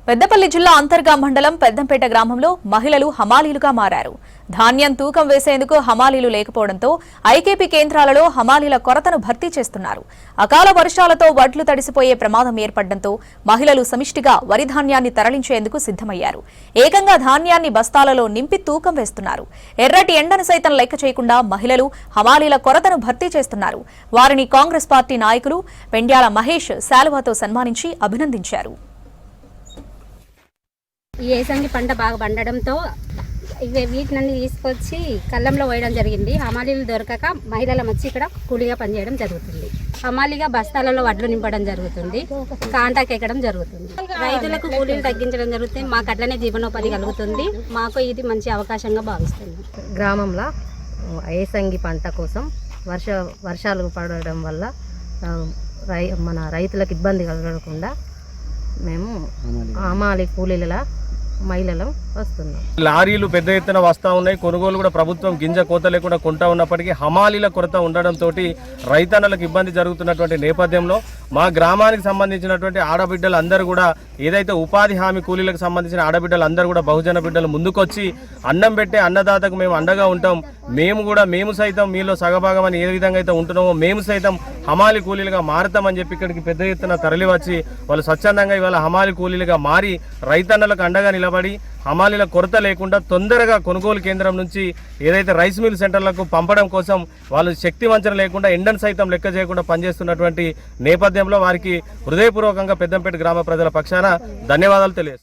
పెద్దపల్లి జిల్లా అంతర్గా మండలం పెద్దంపేట గ్రామంలో మహిళలు హమాలీలుగా మారారు. ధాన్యం తూకం వేసేందుకు హమాలీలు లేకపోవడంతో ఐకేపీ కేంద్రాలలో హమాలీల కొరతను భర్తీ చేస్తున్నారు. అకాల వర్షాలతో వడ్లు తడిసిపోయే ప్రమాదం ఏర్పడడంతో మహిళలు సమిష్టిగా వరి ధాన్యాన్ని తరలించేందుకు సిద్ధమయ్యారు. ఏకంగా ధాన్యాన్ని బస్తాలలో నింపి తూకం వేస్తున్నారు. ఎర్రటి ఎండను సైతం లెక్క చేయకుండా మహిళలు హమాలీల కొరతను భర్తీ చేస్తున్నారు. వారిని కాంగ్రెస్ పార్టీ నాయకులు పెండ్యాల మహేష్ శాలువాతో సన్మానించి అభినందించారు. ఈ ఏసంగి పంట బాగా పండడంతో వీటినన్నీ తీసుకొచ్చి కళ్ళంలో వేయడం జరిగింది. హమాలీలు దొరకక మహిళల వచ్చి ఇక్కడ కూలీగా పనిచేయడం జరుగుతుంది. హమాలీగా బస్తాలలో వడ్లు నింపడం జరుగుతుంది, కాంటాకి ఎక్కడం జరుగుతుంది. రైతులకు కూలీలు తగ్గించడం జరుగుతుంది. మాకు అట్లనే జీవనోపాధి కలుగుతుంది. మాకు ఇది మంచి అవకాశంగా భావిస్తుంది. గ్రామంలో ఏసంగి పంట కోసం వర్షాలు పడడం వల్ల మన రైతులకు ఇబ్బంది కలగకుండా మేము హమాలీ కూలీల మహిళలు వస్తున్నాం. లారీలు పెద్ద ఎత్తున వస్తూ ఉన్నాయి. కొనుగోలు కూడా ప్రభుత్వం గింజ కోత లేకుండా కొంటా ఉన్నప్పటికీ హమాలీల కొరత ఉండడంతో రైతన్నలకు ఇబ్బంది జరుగుతున్నటువంటి నేపథ్యంలో మా గ్రామానికి సంబంధించినటువంటి ఆడబిడ్డలు అందరూ కూడా ఏదైతే ఉపాధి హామీ కూలీలకు సంబంధించిన ఆడబిడ్డలు అందరూ కూడా బహుజన బిడ్డలు ముందుకొచ్చి అన్నం పెట్టే అన్నదాతకు మేము అండగా ఉంటాం, మేము సైతం మీలో సగభాగం అని ఏ విధంగా అయితే ఉంటున్నామో మేము సైతం హమాలీ కూలీలుగా మారుతామని చెప్పి ఇక్కడికి పెద్ద ఎత్తున తరలివచ్చి వాళ్ళు స్వచ్ఛందంగా ఇవాళ హమాలీ కూలీలుగా మారి రైతన్నలకు అండగా నిలబడి హమాలీల కొరత లేకుండా తొందరగా కొనుగోలు కేంద్రం నుంచి ఏదైతే రైస్ మిల్ సెంటర్లకు పంపడం కోసం వాళ్ళు శక్తి వంచన లేకుండా ఎండను సైతం లెక్క చేయకుండా పనిచేస్తున్నటువంటి నేపథ్యంలో వారికి హృదయపూర్వకంగా పెద్దంపేట గ్రామ ప్రజల పక్షాన ధన్యవాదాలు తెలియజేస్తాను.